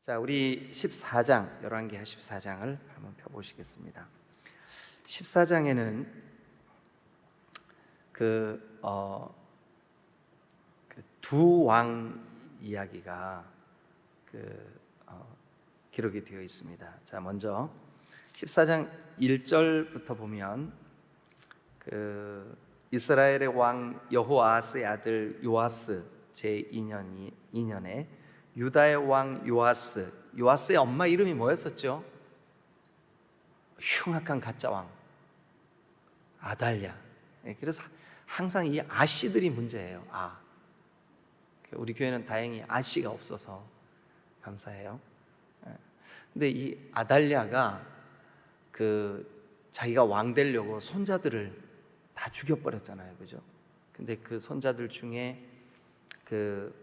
자, 우리 14장, 열왕기하 14장을 한번 펴보시겠습니다. 14장에는 두 왕 이야기가 기록이 되어 있습니다. 자, 먼저 14장 1절부터 보면 이스라엘의 왕 여호아스의 아들 요아스 제2년에 유다의 왕 요아스의 엄마 이름이 뭐였었죠? 흉악한 가짜 왕 아달랴. 그래서 항상 이 아씨들이 문제예요. 우리 교회는 다행히 아씨가 없어서 감사해요. 근데 이 아달랴가 자기가 왕 되려고 손자들을 다 죽여버렸잖아요, 그죠? 근데 그 손자들 중에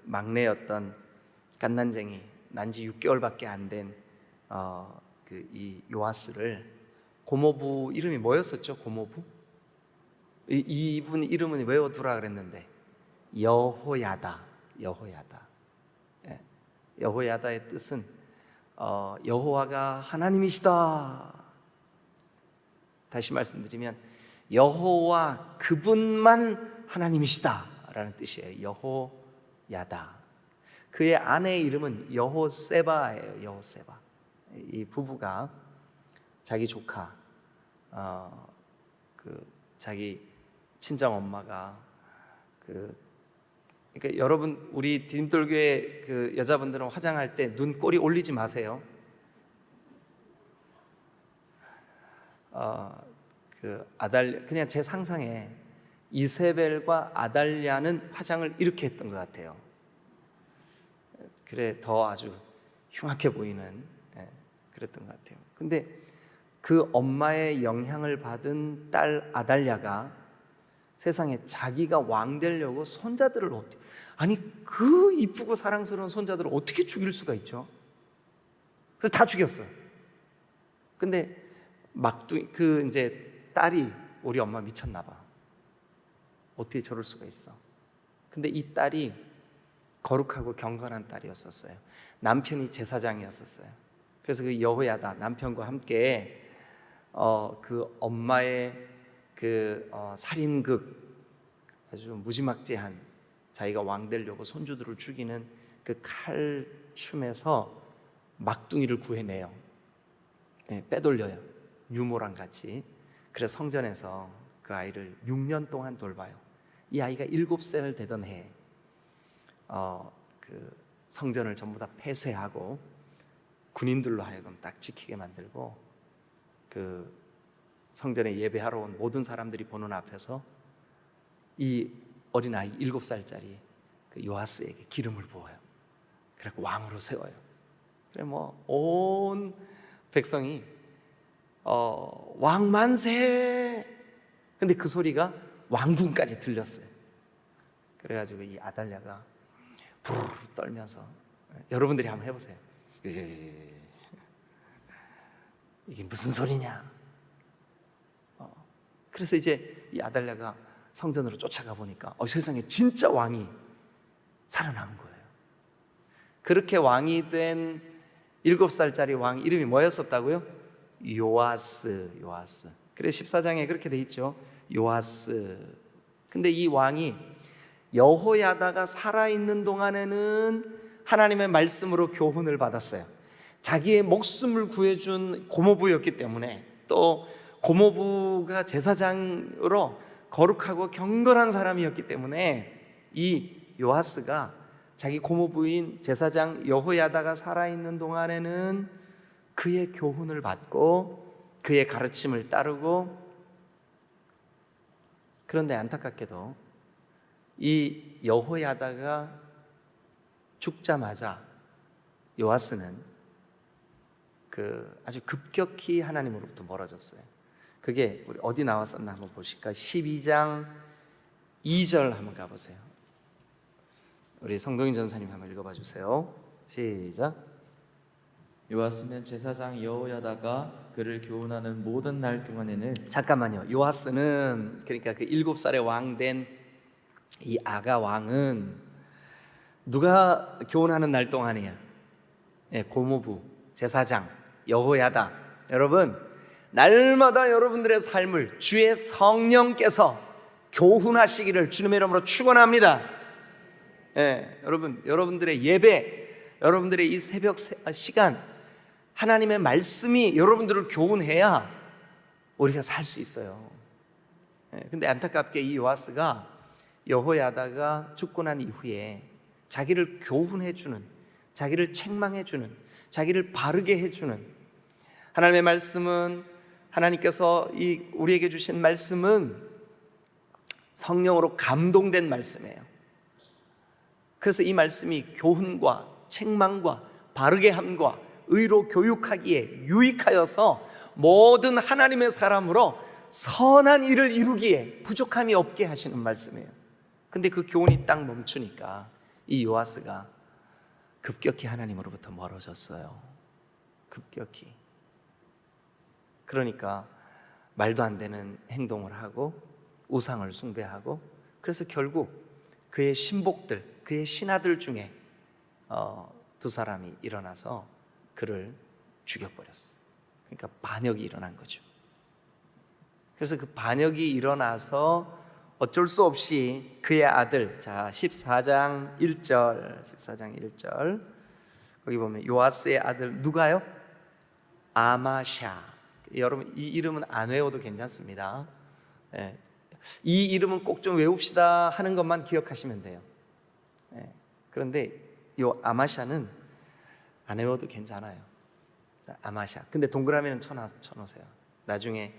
막내였던 갓난쟁이, 난지 6개월밖에 안 된 이 요아스를, 고모부 이름이 뭐였었죠? 고모부? 이분 이름은 외워두라 그랬는데 여호야다. 여호야다의 뜻은 여호와가 하나님이시다. 다시 말씀드리면 여호와 그분만 하나님이시다 라는 뜻이에요. 여호야다. 그의 아내의 이름은 여호세바예요. 여호세바. 이 부부가 자기 조카, 자기 친정 엄마가 그러니까 여러분, 우리 디딤돌교회 여자분들은 화장할 때 눈 꼬리 올리지 마세요. 아달랴, 그냥 제 상상에 이세벨과 아달랴는 화장을 이렇게 했던 것 같아요. 그래 더 아주 흉악해 보이는, 그랬던 것 같아요. 근데 그 엄마의 영향을 받은 딸 아달랴가 세상에 자기가 왕 되려고 손자들을 그 이쁘고 사랑스러운 손자들을 어떻게 죽일 수가 있죠? 그래서 다 죽였어요. 근데 이제 딸이, 우리 엄마 미쳤나 봐. 어떻게 저럴 수가 있어? 근데 이 딸이 거룩하고 경건한 딸이었었어요. 남편이 제사장이었었어요. 그래서 그 여호야다 남편과 함께 그 엄마의 살인극, 아주 무지막지한, 자기가 왕 되려고 손주들을 죽이는 그 칼춤에서 막둥이를 구해내요. 빼돌려요. 유모랑 같이. 그래서 성전에서 그 아이를 6년 동안 돌봐요. 이 아이가 7살 되던 해에 성전을 전부 다 폐쇄하고 군인들로 하여금 딱 지키게 만들고 성전에 예배하러 온 모든 사람들이 보는 앞에서 이 어린아이 7살짜리 요아스에게 기름을 부어요. 그래서 왕으로 세워요. 그래 온 백성이 왕 만세! 근데 그 소리가 왕궁까지 들렸어요. 그래가지고 이 아달랴가 부르르 떨면서, 여러분들이 한번 해보세요. 이게 무슨 소리냐? 그래서 이제 이 아달랴가 성전으로 쫓아가 보니까 세상에 진짜 왕이 살아남은 거예요. 그렇게 왕이 된 7살짜리 왕 이름이 뭐였었다고요? 요아스. 그래서 14장에 그렇게 돼 있죠. 요아스. 근데 이 왕이 여호야다가 살아있는 동안에는 하나님의 말씀으로 교훈을 받았어요. 자기의 목숨을 구해준 고모부였기 때문에, 또 고모부가 제사장으로 거룩하고 경건한 사람이었기 때문에 이 요아스가 자기 고모부인 제사장 여호야다가 살아있는 동안에는 그의 교훈을 받고 그의 가르침을 따르고, 그런데 안타깝게도 이 여호야다가 죽자마자 요아스는 아주 급격히 하나님으로부터 멀어졌어요. 그게 우리 어디 나왔었나 한번 보실까요? 12장 2절 한번 가보세요. 우리 성동인 전사님 한번 읽어봐 주세요. 시작. 요아스는 제사장 여호야다가 그를 교훈하는 모든 날 동안에는, 잠깐만요. 요아스는, 그러니까 그 7살에 왕 된 이 아가 왕은 누가 교훈하는 날 동안이야? 고모부, 제사장, 여호야다, 여러분 날마다 여러분들의 삶을 주의 성령께서 교훈하시기를 주님의 이름으로 축원합니다. 여러분, 여러분들의 예배, 여러분들의 이 새벽 시간, 하나님의 말씀이 여러분들을 교훈해야 우리가 살 수 있어요. 근데 안타깝게 이 요아스가 여호야다가 죽고 난 이후에 자기를 교훈해주는, 자기를 책망해주는, 자기를 바르게 해주는 하나님의 말씀은, 하나님께서 우리에게 주신 말씀은 성령으로 감동된 말씀이에요. 그래서 이 말씀이 교훈과 책망과 바르게 함과 의로 교육하기에 유익하여서 모든 하나님의 사람으로 선한 일을 이루기에 부족함이 없게 하시는 말씀이에요. 근데 그 교훈이 딱 멈추니까 이 요아스가 급격히 하나님으로부터 멀어졌어요. 급격히. 그러니까 말도 안 되는 행동을 하고 우상을 숭배하고, 그래서 결국 그의 신복들, 그의 신하들 중에 두 사람이 일어나서 그를 죽여버렸어. 그러니까 반역이 일어난 거죠. 그래서 그 반역이 일어나서 어쩔 수 없이 그의 아들, 자 14장 1절 거기 보면 요아스의 아들 누가요? 아마샤. 여러분 이 이름은 안 외워도 괜찮습니다. 이 이름은 꼭 좀 외웁시다 하는 것만 기억하시면 돼요. 그런데 요 아마샤는 안 외워도 괜찮아요. 아마샤. 근데 동그라미는 쳐놓으세요. 나중에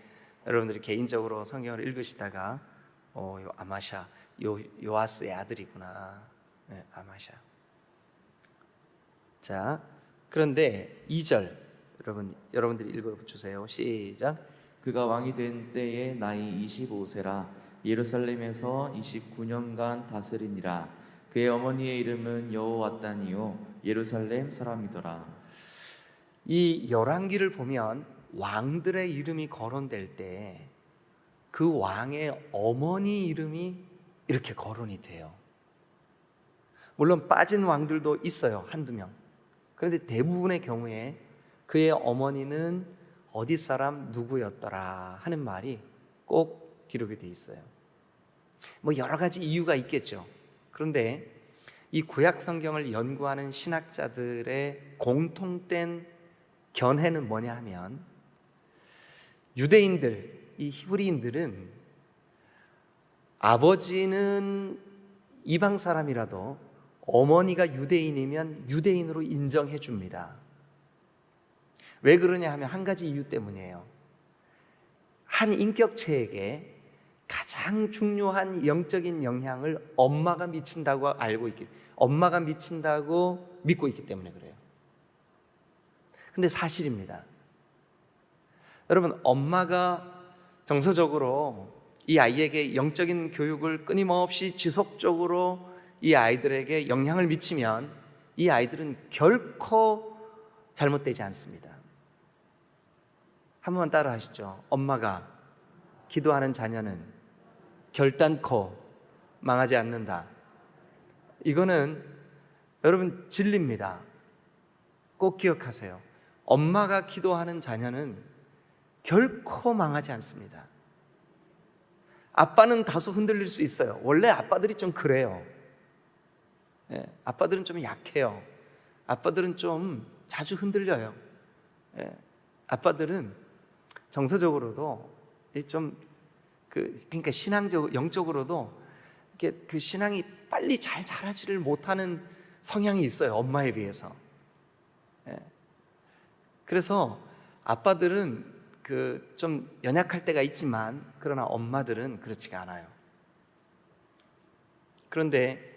여러분들이 개인적으로 성경을 읽으시다가 요 아마샤, 요아스의 아들이구나. 아마샤. 자, 그런데 2절 여러분들이 읽어주세요. 시작. 그가 왕이 된 때에 나이 25세라 예루살렘에서 29년간 다스리니라. 그의 어머니의 이름은 여호와단이요 예루살렘 사람이더라. 이 열왕기를 보면 왕들의 이름이 거론될 때 그 왕의 어머니 이름이 이렇게 거론이 돼요. 물론 빠진 왕들도 있어요, 한두 명. 그런데 대부분의 경우에 그의 어머니는 어디 사람 누구였더라 하는 말이 꼭 기록이 돼 있어요. 뭐 여러 가지 이유가 있겠죠. 그런데 이 구약 성경을 연구하는 신학자들의 공통된 견해는 뭐냐 하면, 유대인들, 이 히브리인들은 아버지는 이방 사람이라도 어머니가 유대인이면 유대인으로 인정해 줍니다. 왜 그러냐 하면 한 가지 이유 때문이에요. 한 인격체에게 가장 중요한 영적인 영향을 엄마가 미친다고 엄마가 미친다고 믿고 있기 때문에 그래요. 근데 사실입니다. 여러분, 엄마가 정서적으로 이 아이에게 영적인 교육을 끊임없이 지속적으로 이 아이들에게 영향을 미치면 이 아이들은 결코 잘못되지 않습니다. 한번 따라 하시죠. 엄마가 기도하는 자녀는 결단코 망하지 않는다. 이거는 여러분 진리입니다. 꼭 기억하세요. 엄마가 기도하는 자녀는 결코 망하지 않습니다. 아빠는 다소 흔들릴 수 있어요. 원래 아빠들이 좀 그래요. 아빠들은 좀 약해요. 아빠들은 좀 자주 흔들려요. 아빠들은 정서적으로도 좀 그러니까 신앙적, 영적으로도 이렇게 그 신앙이 빨리 잘 자라지를 못하는 성향이 있어요. 엄마에 비해서. 그래서 아빠들은 좀 연약할 때가 있지만, 그러나 엄마들은 그렇지가 않아요. 그런데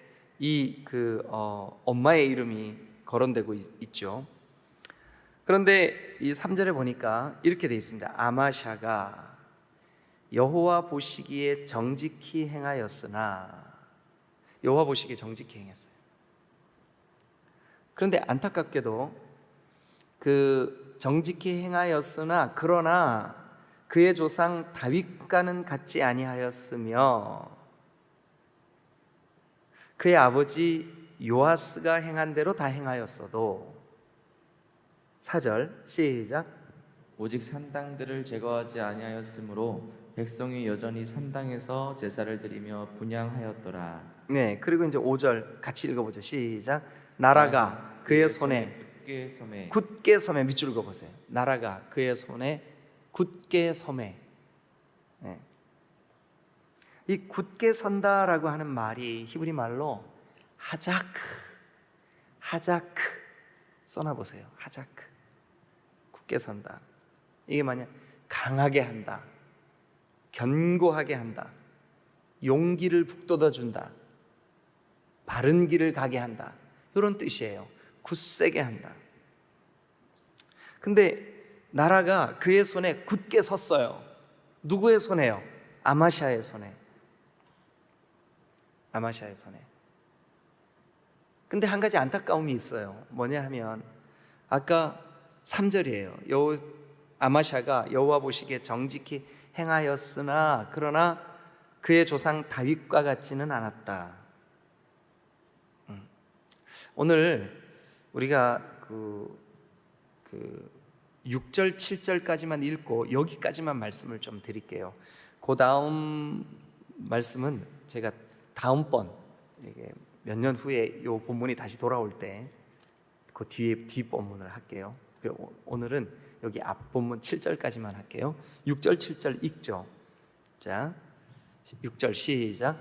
엄마의 이름이 거론되고 있죠. 그런데 이 3절에 보니까 이렇게 되어 있습니다. 아마샤가 여호와 보시기에 정직히 행하였으나, 여호와 보시기에 정직히 행했어요. 그런데 안타깝게도 정직히 행하였으나 그러나 그의 조상 다윗과는 같지 아니하였으며 그의 아버지 요아스가 행한 대로 다 행하였어도 4절 시작. 오직 산당들을 제거하지 아니하였으므로 백성이 여전히 산당에서 제사를 드리며 분향하였더라. 네, 그리고 이제 5절 같이 읽어보죠. 시작. 나라가 그의 손에 굳게 섬에 밑줄 그어보세요. 나라가 그의 손에 굳게 섬에. 네. 이 굳게 선다라고 하는 말이 히브리 말로 하자크 써놔보세요. 하자크, 굳게 선다. 이게 뭐냐? 강하게 한다, 견고하게 한다, 용기를 북돋아 준다, 바른 길을 가게 한다, 이런 뜻이에요. 굳세게 한다. 근데 나라가 그의 손에 굳게 섰어요. 누구의 손에요? 아마샤의 손에. 아마샤의 손에. 근데 한 가지 안타까움이 있어요. 뭐냐 하면 아까 3절이에요. 아마샤가 여호와 보시기에 정직히 행하였으나 그러나 그의 조상 다윗과 같지는 않았다. 오늘 우리가 그 6절 7절까지만 읽고 여기까지만 말씀을 좀 드릴게요. 그 다음 말씀은 제가 다음번 몇 년 후에 이 본문이 다시 돌아올 때 그 뒤에 뒷본문을 할게요. 오늘은 여기 앞 본문 7절까지만 할게요. 6절 7절 읽죠. 자, 6절 시작.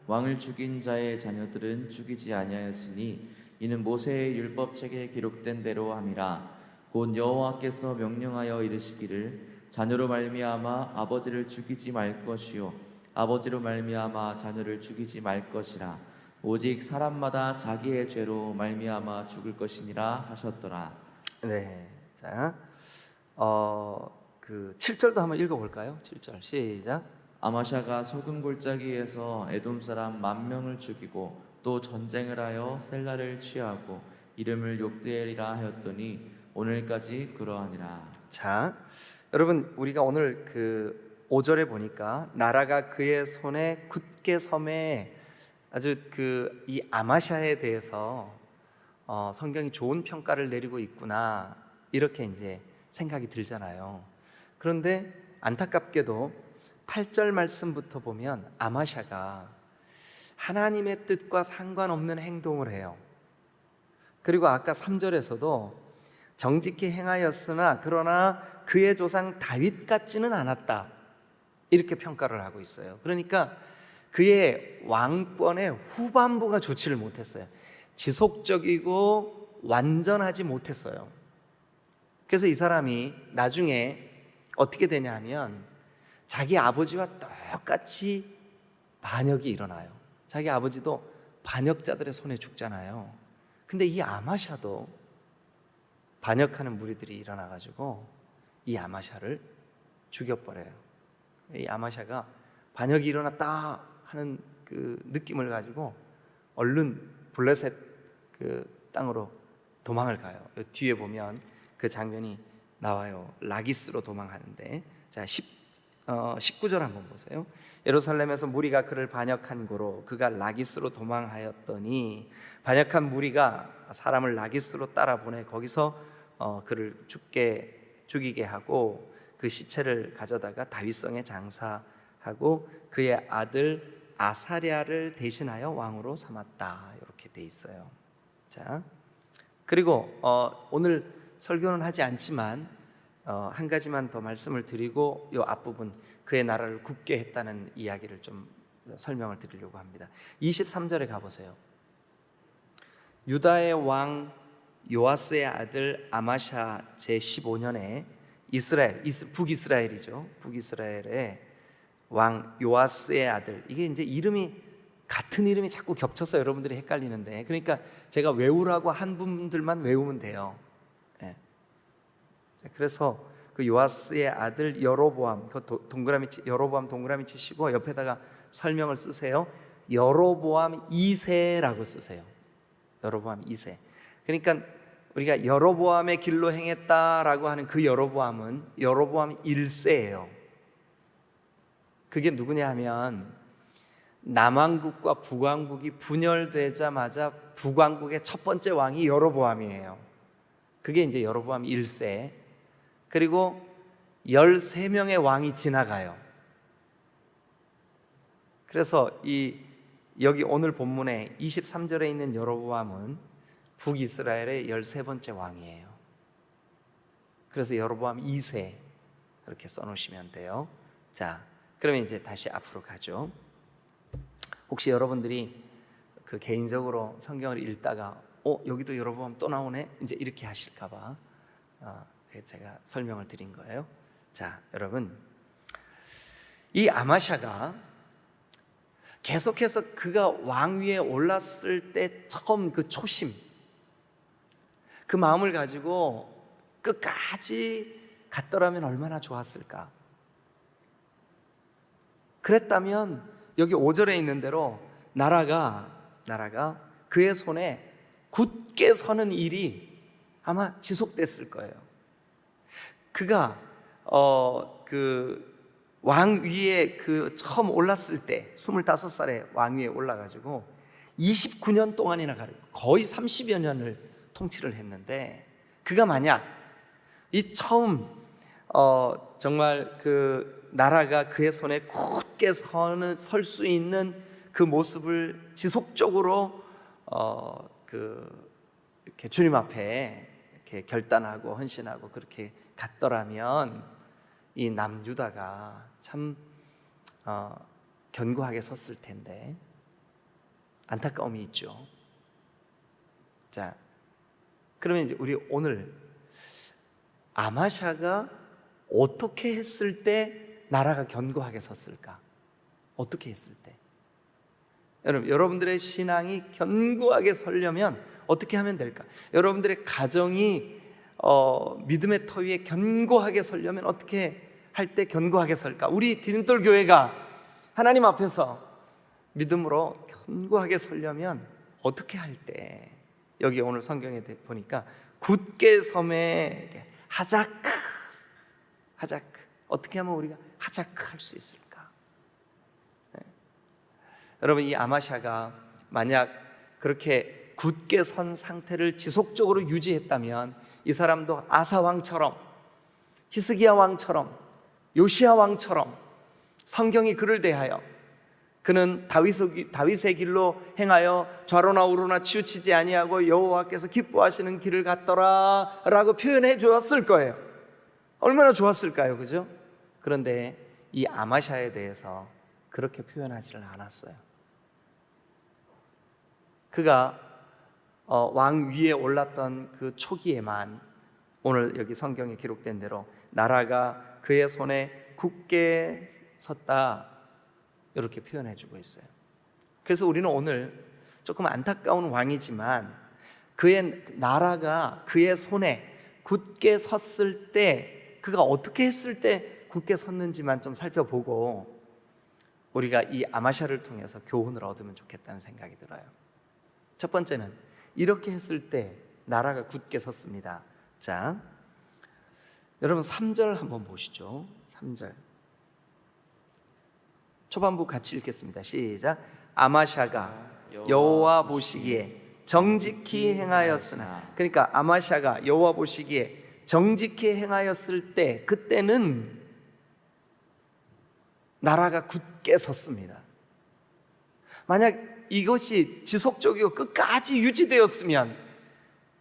왕을 죽인 자의 자녀들은 죽이지 아니하였으니 이는 모세의 율법책에 기록된 대로 함이라. 곧 여호와께서 명령하여 이르시기를 자녀로 말미암아 아버지를 죽이지 말 것이요 아버지로 말미암아 자녀를 죽이지 말 것이라. 오직 사람마다 자기의 죄로 말미암아 죽을 것이니라 하셨더라. 네, 자, 그 7절도 한번 읽어볼까요? 7절 시작. 아마샤가 소금 골짜기에서 에돔 사람 10,000명을 죽이고 또 전쟁을 하여 셀라를 취하고 이름을 욕드엘이라 하였더니 오늘까지 그러하니라. 자, 여러분 우리가 오늘 그 5절에 보니까 나라가 그의 손에 굳게 섬에 아주 이 아마샤에 대해서 성경이 좋은 평가를 내리고 있구나 이렇게 이제 생각이 들잖아요. 그런데 안타깝게도 8절 말씀부터 보면 아마샤가 하나님의 뜻과 상관없는 행동을 해요. 그리고 아까 3절에서도 정직히 행하였으나 그러나 그의 조상 다윗 같지는 않았다 이렇게 평가를 하고 있어요. 그러니까 그의 왕권의 후반부가 좋지를 못했어요. 지속적이고 완전하지 못했어요. 그래서 이 사람이 나중에 어떻게 되냐 하면 자기 아버지와 똑같이 반역이 일어나요. 자기 아버지도 반역자들의 손에 죽잖아요. 근데 이 아마샤도 반역하는 무리들이 일어나가지고 이 아마샤를 죽여버려요. 이 아마샤가 반역이 일어났다 하는 그 느낌을 가지고 얼른 블레셋 그 땅으로 도망을 가요. 뒤에 보면 그 장면이 나와요. 라기스로 도망하는데, 자 19절 한번 보세요. 예루살렘에서 무리가 그를 반역한 고로 그가 라기스로 도망하였더니 반역한 무리가 사람을 라기스로 따라 보내 거기서 그를 죽이게 하고 그 시체를 가져다가 다윗성에 장사하고 그의 아들 아사랴를 대신하여 왕으로 삼았다. 이렇게 돼 있어요. 자, 그리고 오늘 설교는 하지 않지만 한 가지만 더 말씀을 드리고 이 앞부분 그의 나라를 굳게 했다는 이야기를 좀 설명을 드리려고 합니다. 23절에 가보세요. 유다의 왕 요아스의 아들 아마샤 제15년에 북이스라엘이죠. 북이스라엘의 왕 요아스의 아들, 이게 이제 같은 이름이 자꾸 겹쳐서 여러분들이 헷갈리는데, 그러니까 제가 외우라고 한 분들만 외우면 돼요. 네. 그래서 그 요아스의 아들 여로보암, 여로보암 동그라미 치시고 옆에다가 설명을 쓰세요. 여로보암 2세라고 쓰세요. 여로보암 2세. 그러니까 우리가 여로보암의 길로 행했다라고 하는 그 여로보암은 여로보암 1세예요. 그게 누구냐 하면 남왕국과 북왕국이 분열되자마자 북왕국의 첫 번째 왕이 여로보암이에요. 그게 이제 여로보암 1세. 그리고 13명의 왕이 지나가요. 그래서 여기 오늘 본문에 23절에 있는 여로보암은 북이스라엘의 13번째 왕이에요. 그래서 여로보암 2세 그렇게 써놓으시면 돼요. 자, 그러면 이제 다시 앞으로 가죠. 혹시 여러분들이 그 개인적으로 성경을 읽다가 여기도 여로보암 또 나오네? 이제 이렇게 하실까봐 제가 설명을 드린 거예요. 자, 여러분, 이 아마샤가 계속해서 그가 왕위에 올랐을 때 처음 그 초심, 그 마음을 가지고 끝까지 갔더라면 얼마나 좋았을까. 그랬다면 여기 5절에 있는 대로 나라가 그의 손에 굳게 서는 일이 아마 지속됐을 거예요. 그가 그 왕위에 그 처음 올랐을 때 25살에 왕위에 올라가지고 29년 동안이나 거의 30여 년을 통치를 했는데, 그가 만약 이 처음 정말 그 나라가 그의 손에 굳게 설 수 있는 그 모습을 지속적으로 이렇게 주님 앞에 이렇게 결단하고 헌신하고 그렇게 갔더라면 이 남유다가 참 견고하게 섰을 텐데 안타까움이 있죠. 자, 그러면 이제 우리 오늘 아마샤가 어떻게 했을 때 나라가 견고하게 섰을까? 어떻게 했을 때? 여러분들의 신앙이 견고하게 서려면 어떻게 하면 될까? 여러분들의 가정이 믿음의 터 위에 견고하게 서려면 어떻게 할 때 견고하게 설까? 우리 디딤돌 교회가 하나님 앞에서 믿음으로 견고하게 서려면 어떻게 할 때? 여기 오늘 성경에 보니까 굳게 섬에 하자크 어떻게 하면 우리가 하자크 할 수 있을까? 네. 여러분, 이 아마샤가 만약 그렇게 굳게 선 상태를 지속적으로 유지했다면 이 사람도 아사 왕처럼, 히스기야 왕처럼, 요시야 왕처럼 성경이 그를 대하여 그는 다윗의 길로 행하여 좌로나 우로나 치우치지 아니하고 여호와께서 기뻐하시는 길을 갔더라 라고 표현해 주었을 거예요. 얼마나 좋았을까요? 그죠? 그런데 이 아마샤에 대해서 그렇게 표현하지를 않았어요. 그가 왕 위에 올랐던 그 초기에만 오늘 여기 성경에 기록된 대로 나라가 그의 손에 굳게 섰다 이렇게 표현해 주고 있어요. 그래서 우리는 오늘 조금 안타까운 왕이지만 그의 나라가 그의 손에 굳게 섰을 때 그가 어떻게 했을 때 굳게 섰는지만 좀 살펴보고 우리가 이 아마샤를 통해서 교훈을 얻으면 좋겠다는 생각이 들어요. 첫 번째는 이렇게 했을 때 나라가 굳게 섰습니다. 자, 여러분 3절 한번 보시죠. 3절 초반부 같이 읽겠습니다. 시작. 아마샤가 여호와 보시기에 정직히 행하였으나, 그러니까 아마샤가 여호와 보시기에 정직히 행하였을 때 그때는 나라가 굳게 섰습니다. 만약 이것이 지속적이고 끝까지 유지되었으면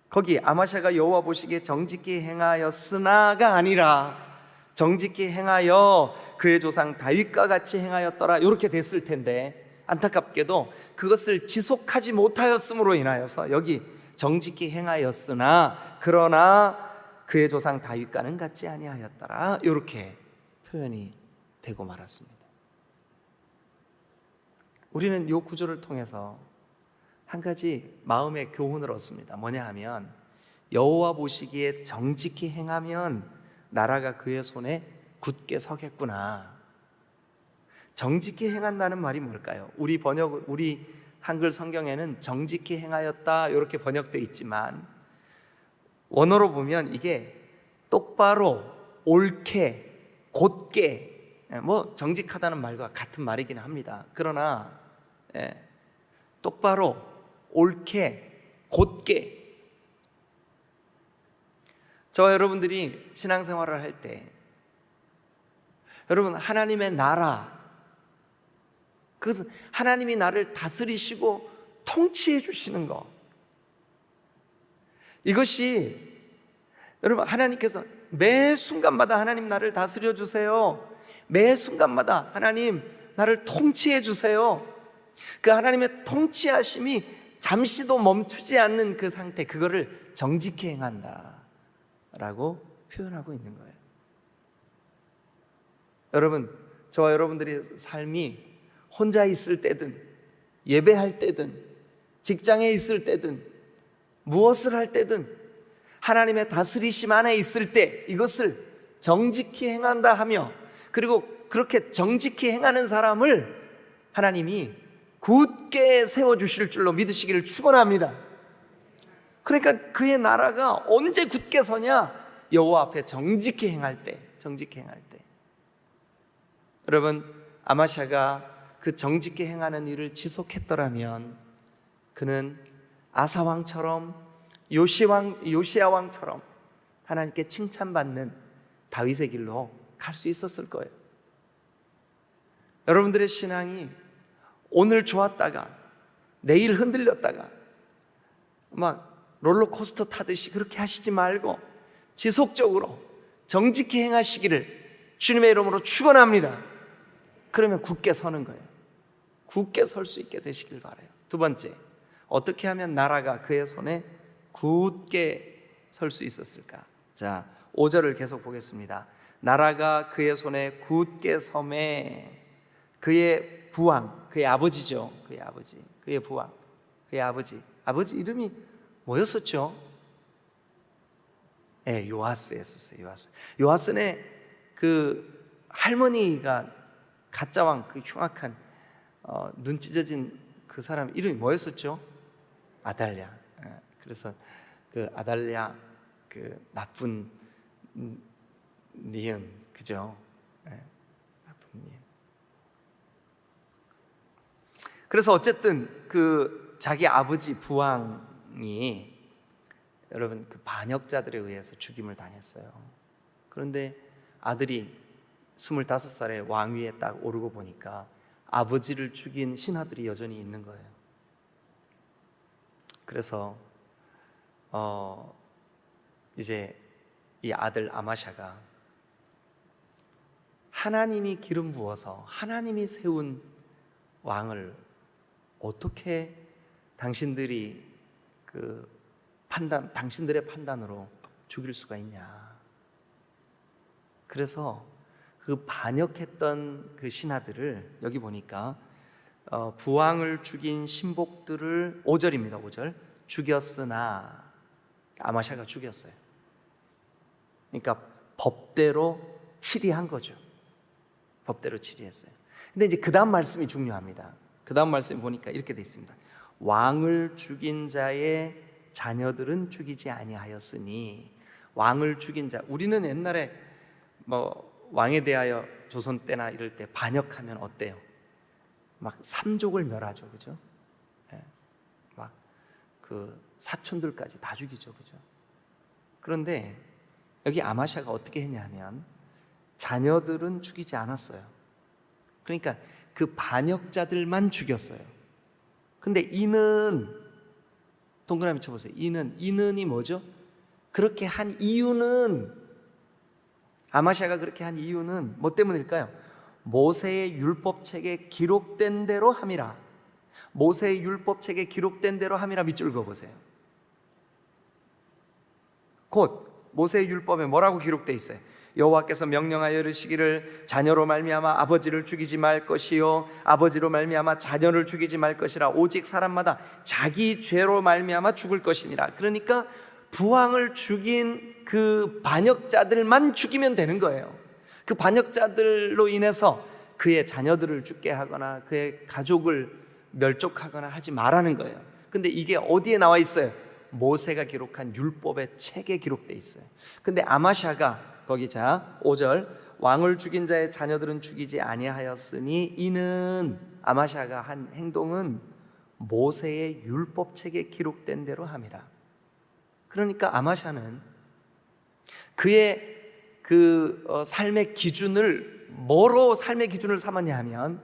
거기 아마샤가 여호와 보시기에 정직히 행하였으나가 아니라 정직히 행하여 그의 조상 다윗과 같이 행하였더라 이렇게 됐을 텐데, 안타깝게도 그것을 지속하지 못하였음으로 인하여서 여기 정직히 행하였으나 그러나 그의 조상 다윗과는 같지 아니하였더라 이렇게 표현이 되고 말았습니다. 우리는 이 구절을 통해서 한 가지 마음의 교훈을 얻습니다. 뭐냐 하면 여호와 보시기에 정직히 행하면 나라가 그의 손에 굳게 서겠구나. 정직히 행한다는 말이 뭘까요? 우리 한글 성경에는 정직히 행하였다 이렇게 번역되어 있지만 원어로 보면 이게 똑바로, 옳게, 곧게, 뭐 정직하다는 말과 같은 말이긴 합니다. 그러나 똑바로, 옳게, 곧게 저와 여러분들이 신앙생활을 할 때 여러분 하나님의 나라, 그것은 하나님이 나를 다스리시고 통치해 주시는 것, 이것이 여러분 하나님께서 매 순간마다 하나님 나를 다스려 주세요, 매 순간마다 하나님 나를 통치해 주세요, 그 하나님의 통치하심이 잠시도 멈추지 않는 그 상태, 그거를 정직히 행한다 라고 표현하고 있는 거예요. 여러분, 저와 여러분들의 삶이 혼자 있을 때든 예배할 때든 직장에 있을 때든 무엇을 할 때든 하나님의 다스리심 안에 있을 때 이것을 정직히 행한다 하며, 그리고 그렇게 정직히 행하는 사람을 하나님이 굳게 세워주실 줄로 믿으시기를 축원합니다. 그러니까 그의 나라가 언제 굳게 서냐? 여호와 앞에 정직히 행할 때, 정직히 행할 때. 여러분, 아마샤가 그 정직히 행하는 일을 지속했더라면 그는 아사 왕처럼 요시야 왕처럼 하나님께 칭찬받는 다윗의 길로 갈 수 있었을 거예요. 여러분들의 신앙이 오늘 좋았다가 내일 흔들렸다가 막 롤러코스터 타듯이 그렇게 하시지 말고 지속적으로 정직히 행하시기를 주님의 이름으로 축원합니다. 그러면 굳게 서는 거예요. 굳게 설 수 있게 되시길 바라요. 두 번째, 어떻게 하면 나라가 그의 손에 굳게 설 수 있었을까? 자, 5절을 계속 보겠습니다. 나라가 그의 손에 굳게 섬에 그의 부왕, 그의 아버지죠. 그의 아버지, 그의 부왕, 그의 아버지 이름이 뭐였었죠? 네, 요아스였었어요. 요아스의 그 할머니가 가짜 왕, 그 흉악한 눈 찢어진 그 사람 이름이 뭐였었죠? 아달랴. 그래서 그 아달랴, 그 나쁜 니은, 그죠? 나쁜 니은. 그래서 어쨌든 그 자기 아버지 부왕이 여러분 그 반역자들에 의해서 죽임을 당했어요. 그런데 아들이 25살에 왕위에 딱 오르고 보니까 아버지를 죽인 신하들이 여전히 있는 거예요. 그래서 이제 이 아들 아마샤가 하나님이 기름 부어서 하나님이 세운 왕을 어떻게 당신들이 당신들의 판단으로 죽일 수가 있냐. 그래서 그 반역했던 그 신하들을 여기 보니까 부왕을 죽인 신복들을 5절입니다. 5절 죽였으나 아마샤가 죽였어요. 그러니까 법대로 치리한 거죠. 법대로 치리했어요. 근데 이제 그 다음 말씀이 중요합니다. 그 다음 말씀 보니까 이렇게 돼 있습니다. 왕을 죽인 자의 자녀들은 죽이지 아니하였으니, 왕을 죽인 자, 우리는 옛날에 뭐 왕에 대하여 조선 때나 이럴 때 반역하면 어때요? 막 삼족을 멸하죠, 그죠? 네. 막 그 사촌들까지 다 죽이죠, 그죠? 그런데 여기 아마샤가 어떻게 했냐면 자녀들은 죽이지 않았어요. 그러니까 그 반역자들만 죽였어요. 근데 이는 동그라미 쳐보세요. 이는이 뭐죠? 그렇게 한 이유는, 아마샤가 그렇게 한 이유는 뭐 때문일까요? 모세의 율법책에 기록된 대로 함이라. 모세의 율법책에 기록된 대로 함이라. 밑줄 그어보세요. 곧 모세의 율법에 뭐라고 기록되어 있어요? 여호와께서 명령하여 이르시기를 자녀로 말미암아 아버지를 죽이지 말 것이요 아버지로 말미암아 자녀를 죽이지 말 것이라. 오직 사람마다 자기 죄로 말미암아 죽을 것이니라. 그러니까 부왕을 죽인 그 반역자들만 죽이면 되는 거예요. 그 반역자들로 인해서 그의 자녀들을 죽게 하거나 그의 가족을 멸족하거나 하지 말라는 거예요. 근데 이게 어디에 나와 있어요? 모세가 기록한 율법의 책에 기록되어 있어요. 근데 아마샤가 거기 5절 왕을 죽인 자의 자녀들은 죽이지 아니하였으니 이는, 아마샤가 한 행동은 모세의 율법책에 기록된 대로 함이라. 그러니까 아마샤는 그의 그 삶의 기준을 뭐로 삶의 기준을 삼았냐 하면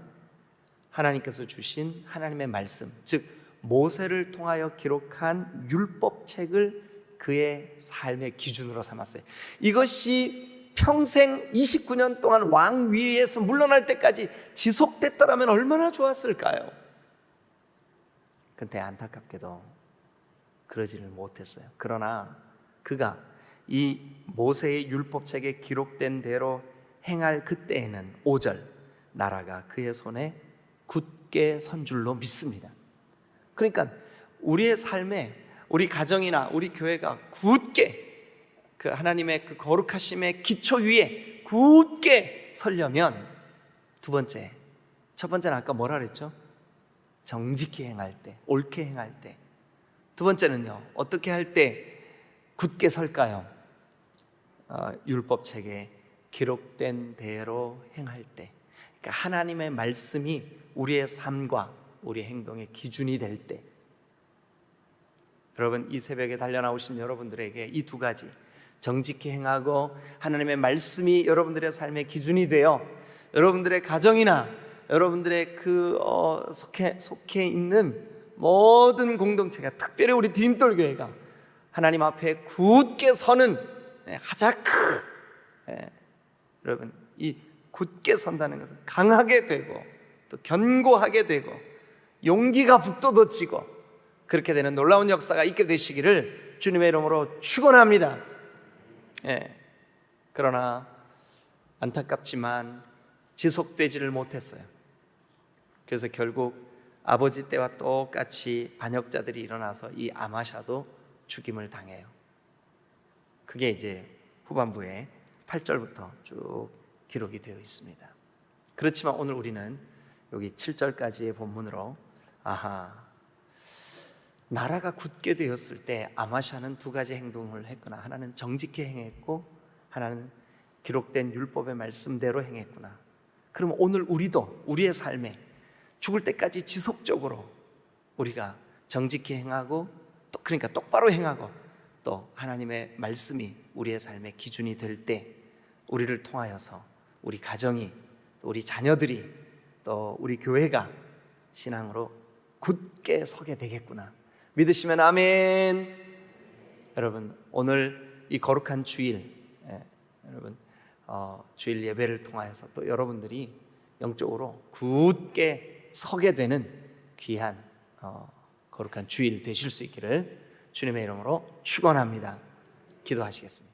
하나님께서 주신 하나님의 말씀, 즉 모세를 통하여 기록한 율법책을 그의 삶의 기준으로 삼았어요. 이것이 평생 29년 동안 왕 위에서 물러날 때까지 지속됐더라면 얼마나 좋았을까요? 근데 안타깝게도 그러지를 못했어요. 그러나 그가 이 모세의 율법책에 기록된 대로 행할 그때에는 5절 나라가 그의 손에 굳게 선 줄로 믿습니다. 그러니까 우리의 삶에 우리 가정이나 우리 교회가 굳게 그 하나님의 그 거룩하심의 기초 위에 굳게 서려면 두 번째, 첫 번째는 아까 뭐라 그랬죠? 정직히 행할 때, 옳게 행할 때. 두 번째는요, 어떻게 할 때 굳게 설까요? 율법책에 기록된 대로 행할 때. 그러니까 하나님의 말씀이 우리의 삶과 우리의 행동의 기준이 될 때. 여러분, 이 새벽에 달려나오신 여러분들에게 이 두 가지, 정직히 행하고 하나님의 말씀이 여러분들의 삶의 기준이 되어 여러분들의 가정이나 여러분들의 그 속해 있는 모든 공동체가, 특별히 우리 디딤돌교회가 하나님 앞에 굳게 서는 하자크, 여러분, 이 굳게 선다는 것은 강하게 되고 또 견고하게 되고 용기가 북돋워지고 그렇게 되는 놀라운 역사가 있게 되시기를 주님의 이름으로 축원합니다. 그러나 안타깝지만 지속되지를 못했어요. 그래서 결국 아버지 때와 똑같이 반역자들이 일어나서 이 아마샤도 죽임을 당해요. 그게 이제 후반부에 8절부터 쭉 기록이 되어 있습니다. 그렇지만 오늘 우리는 여기 7절까지의 본문으로 나라가 굳게 되었을 때 아마샤는 두 가지 행동을 했구나. 하나는 정직히 행했고 하나는 기록된 율법의 말씀대로 행했구나. 그럼 오늘 우리도 우리의 삶에 죽을 때까지 지속적으로 우리가 정직히 행하고 또 그러니까 똑바로 행하고 또 하나님의 말씀이 우리의 삶의 기준이 될 때 우리를 통하여서 우리 가정이, 우리 자녀들이, 또 우리 교회가 신앙으로 굳게 서게 되겠구나. 믿으시면 아멘. 여러분, 오늘 이 거룩한 주일, 여러분 주일 예배를 통하여서 또 여러분들이 영적으로 굳게 서게 되는 귀한 거룩한 주일 되실 수 있기를 주님의 이름으로 축원합니다. 기도하시겠습니다.